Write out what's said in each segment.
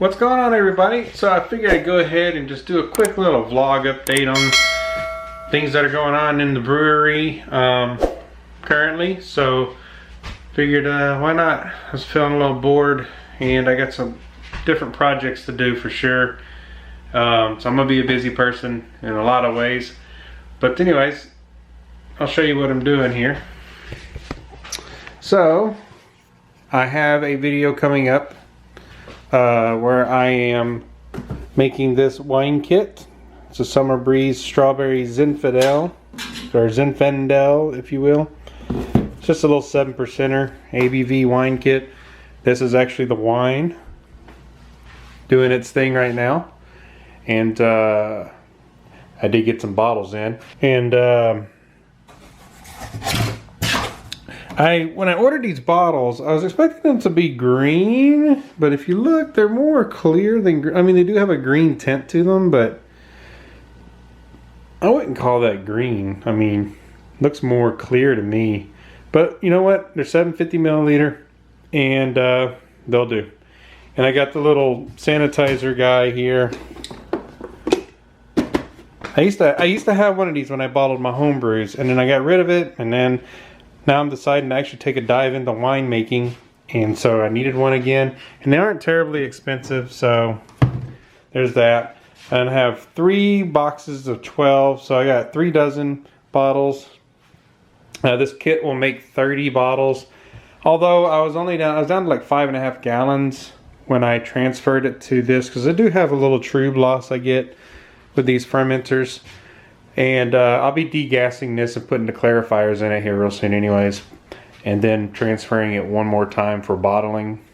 What's going on, everybody? So I figured I'd go ahead and just do a quick little vlog update on things that are going on in the brewery currently. So figured why not? I was feeling a little bored and I got some different projects to do for sure. So I'm gonna be a busy person in a lot of ways. But anyways, I'll show you what I'm doing here. So I have a video coming up where I am making this wine kit. It's a Summer Breeze Strawberry Zinfandel, or Zinfandel if you will. It's just a little 7%er ABV wine kit. This is actually the wine doing its thing right now. And I did get some bottles in. And when I ordered these bottles, I was expecting them to be green, but if you look, they're more clear than, I mean, they do have a green tint to them, but I wouldn't call that green. I mean, looks more clear to me. But you know what? They're 750 milliliter, and they'll do. And I got the little sanitizer guy here. I used to have one of these when I bottled my home brews, and then I got rid of it, and then now I'm deciding to actually take a dive into winemaking, and so I needed one again. And they aren't terribly expensive, so there's that. And I have 3 boxes of 12, so I got 3 dozen bottles. This kit will make 30 bottles. Although I was down to like 5.5 gallons when I transferred it to this, because I do have a little trube loss I get with these fermenters. And I'll be degassing this and putting the clarifiers in it here real soon anyways. And then transferring it one more time for bottling.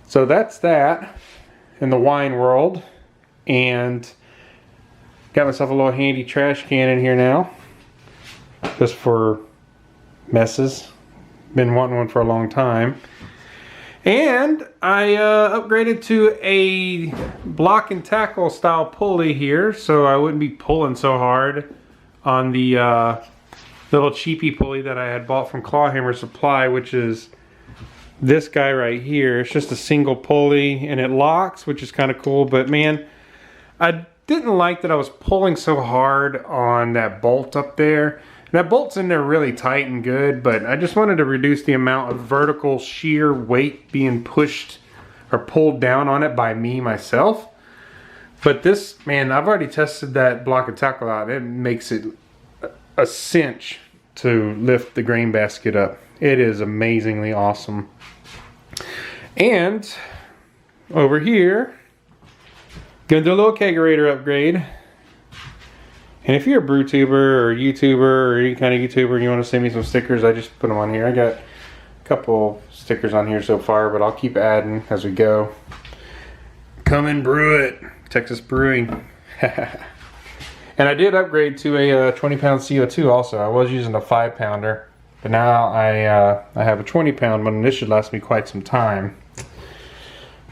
So that's that in the wine world. And got myself a little handy trash can in here now. Just for messes. Been wanting one for a long time. And I upgraded to a block and tackle style pulley here, so I wouldn't be pulling so hard on the little cheapy pulley that I had bought from Clawhammer Supply, which is this guy right here. It's just a single pulley and it locks, which is kind of cool, but man, I didn't like that I was pulling so hard on that bolt up there. That bolt's in there really tight and good, but I just wanted to reduce the amount of vertical shear weight being pushed or pulled down on it by me myself. But this, man, I've already tested that block and tackle out. It makes it a cinch to lift the grain basket up. It is amazingly awesome. And over here, gonna do a little kegerator upgrade. And if you're a brew tuber or YouTuber or any kind of YouTuber and you want to send me some stickers, I just put them on here. I got a couple stickers on here so far, but I'll keep adding as we go. Come and brew it, Texas Brewing. And I did upgrade to a 20-pound CO2 also. I was using a 5-pounder, but now I have a 20-pound one, and this should last me quite some time.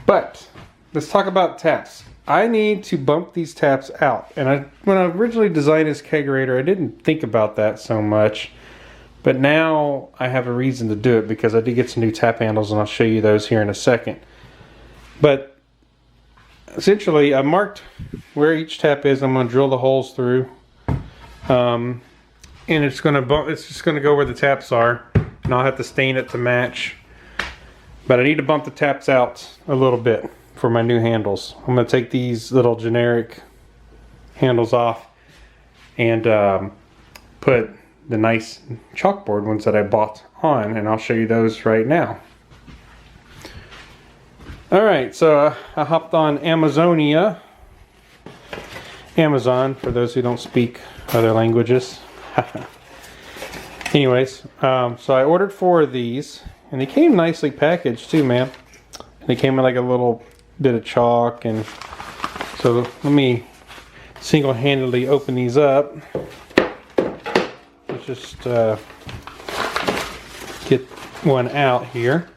But let's talk about taps. I need to bump these taps out, and when I originally designed this kegerator, I didn't think about that so much, but now I have a reason to do it because I did get some new tap handles, and I'll show you those here in a second. But essentially, I marked where each tap is. I'm going to drill the holes through, and it's just going to go where the taps are, and I'll have to stain it to match. But I need to bump the taps out a little bit for my new handles. I'm going to take these little generic handles off and put the nice chalkboard ones that I bought on, and I'll show you those right now. Alright, so I hopped on Amazon, for those who don't speak other languages. Anyways, so I ordered 4 of these, and they came nicely packaged too, man. And they came in like a little bit of chalk, and so let me single-handedly open these up. Let's just get one out here.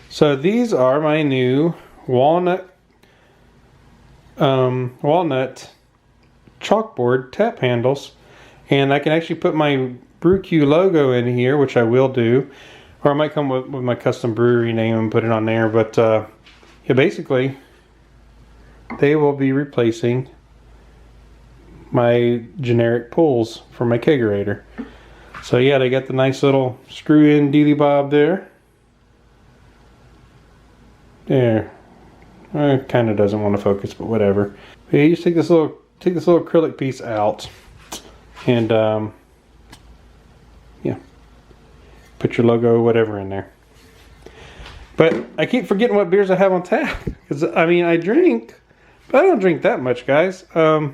So these are my new walnut chalkboard tap handles, and I can actually put my Brew-Q logo in here, which I will do, or I might come with my custom brewery name and put it on there. But yeah, basically they will be replacing my generic pulls for my kegerator. So yeah, they got the nice little screw-in dealy bob there. There. It kind of doesn't want to focus, but whatever. But yeah, you just take this little acrylic piece out, and yeah, put your logo or whatever in there. But I keep forgetting what beers I have on tap, because I mean I drink, but I don't drink that much, guys. I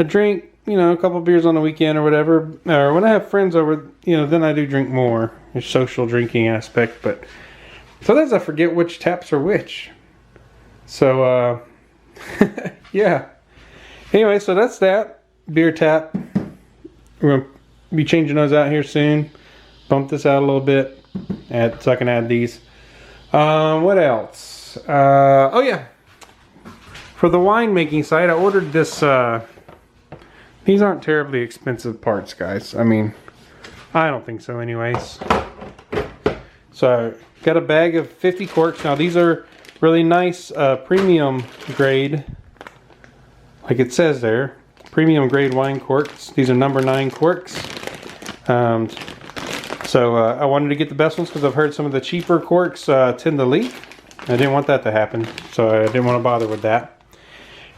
drink, you know, a couple beers on the weekend or whatever, or when I have friends over, you know, then I do drink more. There's social drinking aspect, but sometimes I forget which taps are which. So, yeah. Anyway, so that's that beer tap. We're gonna be changing those out here soon. Bump this out a little bit, so I can add these. What else? Oh yeah. For the winemaking side, I ordered this. These aren't terribly expensive parts, guys. I mean, I don't think so anyways. So, got a bag of 50 corks. Now, these are really nice premium grade, like it says there. Premium grade wine corks. These are number 9 corks. So, I wanted to get the best ones because I've heard some of the cheaper corks tend to leak. I didn't want that to happen, so I didn't want to bother with that.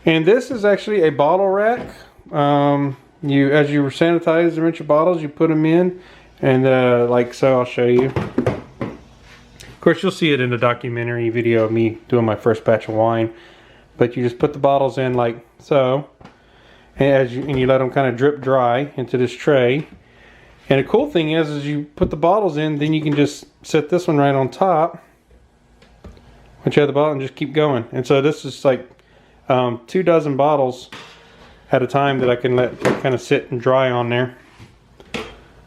And this is actually a bottle rack. As you sanitize and rinse your bottles, you put them in, and like so, I'll show you. Of course, you'll see it in the documentary video of me doing my first batch of wine. But you just put the bottles in like so, and you let them kind of drip dry into this tray. And the cool thing is you put the bottles in, then you can just set this one right on top. Once you have the bottle, and just keep going. And so this is like 2 dozen bottles at a time that I can let kind of sit and dry on there.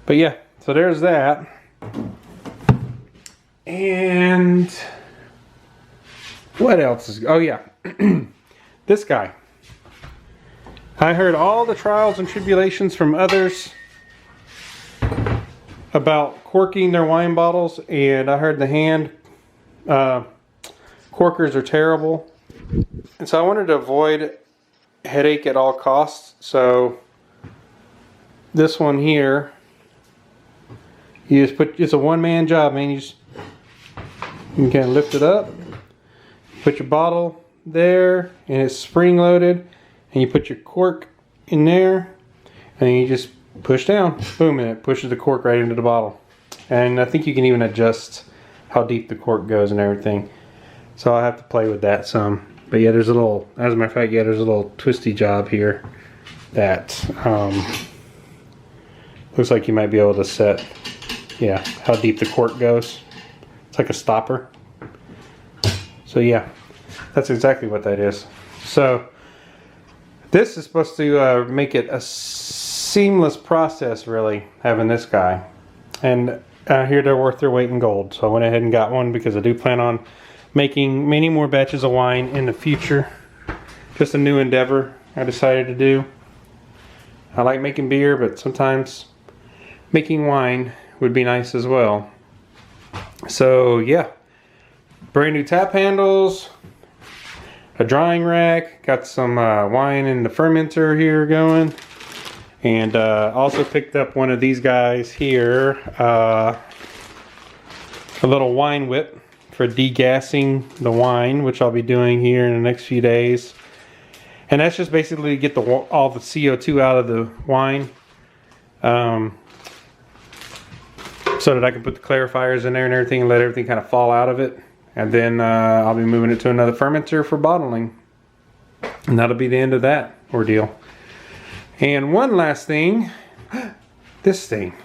But yeah, so there's that. And what else is, oh yeah, this guy. I heard all the trials and tribulations from others about corking their wine bottles, and I heard the hand corkers are terrible. And so I wanted to avoid headache at all costs. So this one here, you just put, it's a one-man job, man. You can kind of lift it up, put your bottle there, and it's spring loaded, and you put your cork in there, and you just push down, boom, and it pushes the cork right into the bottle. And I think you can even adjust how deep the cork goes and everything. So I'll have to play with that some. But yeah, there's a little, as a matter of fact, yeah, there's a little twisty job here that looks like you might be able to set, yeah, how deep the cork goes. It's like a stopper. So yeah, that's exactly what that is. So this is supposed to make it a seamless process, really, having this guy. And I hear they're worth their weight in gold. So I went ahead and got one because I do plan on making many more batches of wine in the future. Just a new endeavor I decided to do. I like making beer, but sometimes making wine would be nice as well. So yeah, brand new tap handles, a drying rack, got some wine in the fermenter here going, and also picked up one of these guys here, a little wine whip for degassing the wine, which I'll be doing here in the next few days. And that's just basically to get all the CO2 out of the wine, so that I can put the clarifiers in there and everything and let everything kind of fall out of it. And then I'll be moving it to another fermenter for bottling. And that'll be the end of that ordeal. And one last thing, this thing.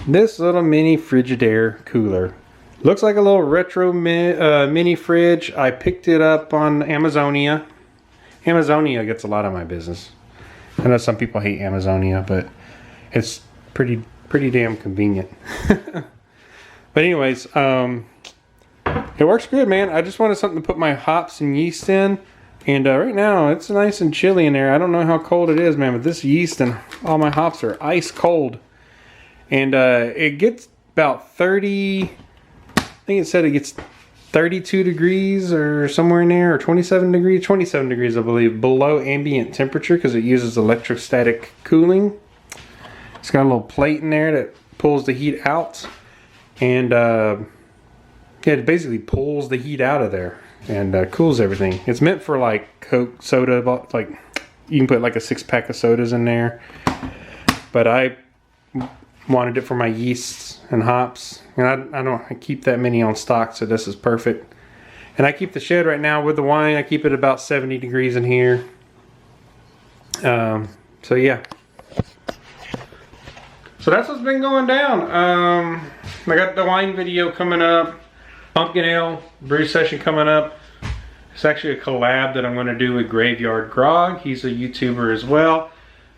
This little mini Frigidaire cooler. Looks like a little retro mini fridge. I picked it up on Amazonia. Amazonia gets a lot of my business. I know some people hate Amazonia, but it's pretty damn convenient. But anyways, it works good, man. I just wanted something to put my hops and yeast in. And right now, it's nice and chilly in there. I don't know how cold it is, man, but this yeast and all my hops are ice cold. And it gets about 30, I think it said it gets 32 degrees or somewhere in there, or 27 degrees, I believe, below ambient temperature because it uses electrostatic cooling. It's got a little plate in there that pulls the heat out, and yeah, it basically pulls the heat out of there and cools everything. It's meant for like Coke, soda, like you can put like a 6-pack of sodas in there, but I wanted it for my yeasts and hops, and I keep that many on stock, so this is perfect. And I keep the shed right now with the wine, I keep it about 70 degrees in here. So yeah, so that's what's been going down. I got the wine video coming up, pumpkin ale brew session coming up. It's actually a collab that I'm going to do with Graveyard Grog. He's a YouTuber as well.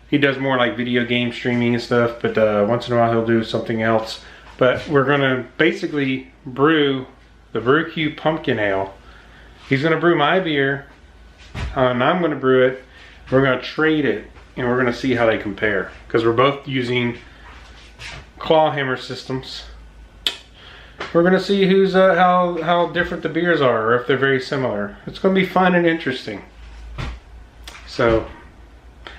He does more like video game streaming and stuff, but once in a while he'll do something else. But we're going to basically brew the Brew-Q pumpkin ale. He's going to brew my beer, and I'm going to brew it. We're going to trade it, and we're going to see how they compare. Because we're both using claw hammer systems. We're going to see who's how different the beers are, or if they're very similar. It's going to be fun and interesting. So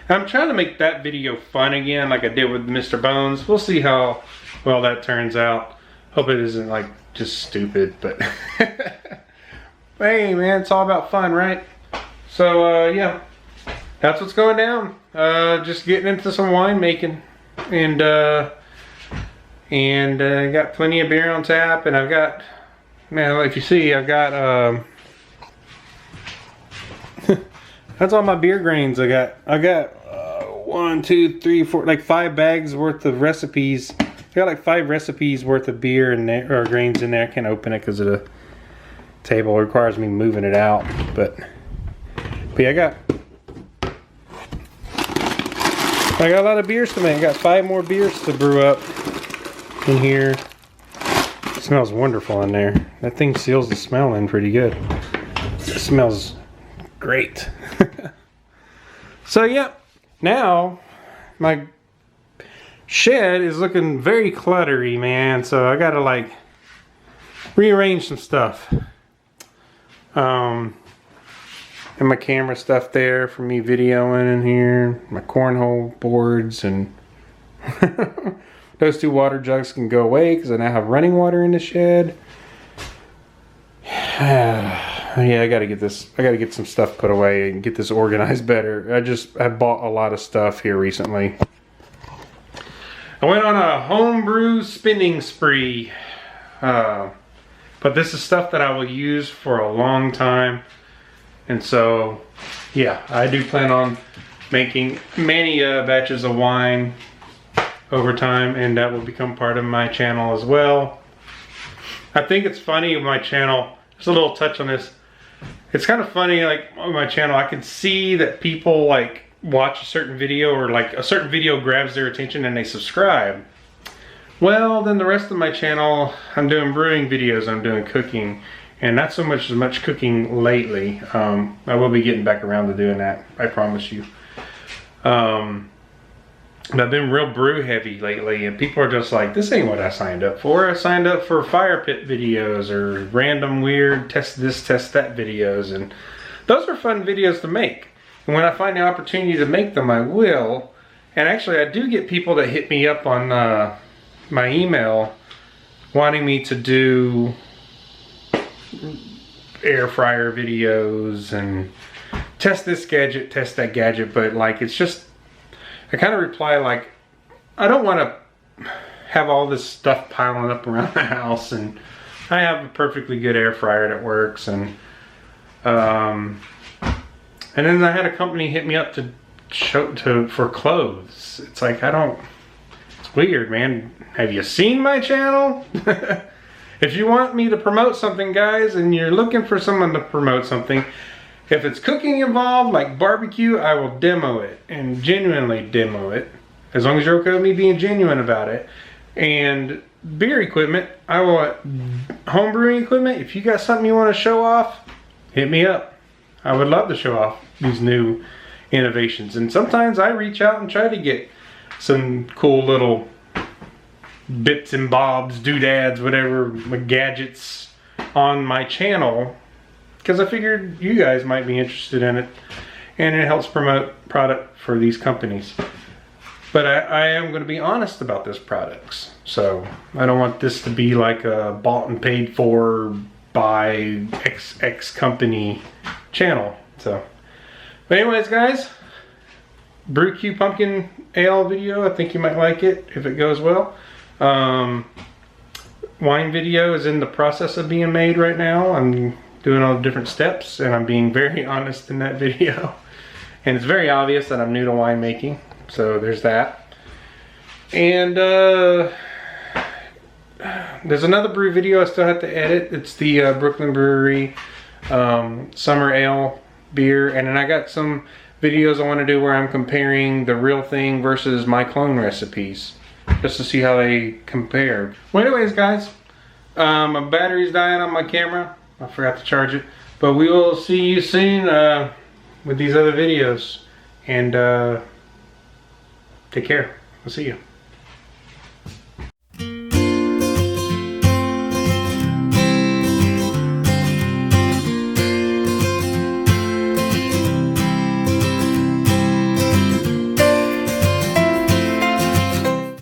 I'm trying to make that video fun again, like I did with Mr. Bones. We'll see how well that turns out. Hope it isn't like just stupid, but hey man, it's all about fun, right? So yeah, that's what's going down. Just getting into some wine making, and got plenty of beer on tap, and I've got, man, if you see, I've got that's all my beer grains. I got 1, 2, 3, 4, like 5 bags worth of recipes. I got like 5 recipes worth of beer in there, or grains in there. I can't open it because of the table. It requires me moving it out. But yeah, I got a lot of beers to make. I got 5 more beers to brew up in here. It smells wonderful in there. That thing seals the smell in pretty good. It smells great. So yeah, now my shed is looking very cluttery, man. So I gotta like rearrange some stuff. And my camera stuff there for me videoing in here. My cornhole boards, and those 2 water jugs can go away because I now have running water in the shed. Yeah, I gotta get some stuff put away and get this organized better. I bought a lot of stuff here recently. I went on a homebrew spending spree. But this is stuff that I will use for a long time. And so, yeah, I do plan on making many batches of wine over time, and that will become part of my channel as well. I think it's funny with my channel, just a little touch on this. It's kind of funny, like on my channel, I can see that people like watch a certain video, or like a certain video grabs their attention and they subscribe. Well, then the rest of my channel, I'm doing brewing videos, I'm doing cooking, and not so much cooking lately. I will be getting back around to doing that, I promise you. But I've been real brew heavy lately, and people are just like, this ain't what I signed up for. I signed up for fire pit videos or random weird test this, test that videos, and those are fun videos to make. And when I find the opportunity to make them, I will. And actually, I do get people that hit me up on my email wanting me to do air fryer videos and test this gadget, test that gadget, but like it's just, I kind of reply like, I don't want to have all this stuff piling up around the house, and I have a perfectly good air fryer that works, and then I had a company hit me up for clothes. It's like, it's weird, man. Have you seen my channel? If you want me to promote something, guys, and you're looking for someone to promote something, if it's cooking involved, like barbecue, I will demo it, and genuinely demo it, as long as you're okay with me being genuine about it. And beer equipment, I want homebrewing equipment. If you got something you want to show off, hit me up. I would love to show off these new innovations. And sometimes I reach out and try to get some cool little bits and bobs, doodads, whatever, gadgets on my channel because I figured you guys might be interested in it, and it helps promote product for these companies. But I am going to be honest about those products, so I don't want this to be like a bought and paid for by X company channel. So, but anyways, guys, Brew-Q pumpkin ale video. I think you might like it if it goes well. Wine video is in the process of being made right now. I'm doing all the different steps, and I'm being very honest in that video. And it's very obvious that I'm new to winemaking, so there's that. And there's another brew video I still have to edit. It's the Brooklyn Brewery Summer Ale beer, and then I got some videos I want to do where I'm comparing the real thing versus my clone recipes, just to see how they compare. Well, anyways, guys, my battery's dying on my camera. I forgot to charge it. But we will see you soon with these other videos. And take care. We'll see you.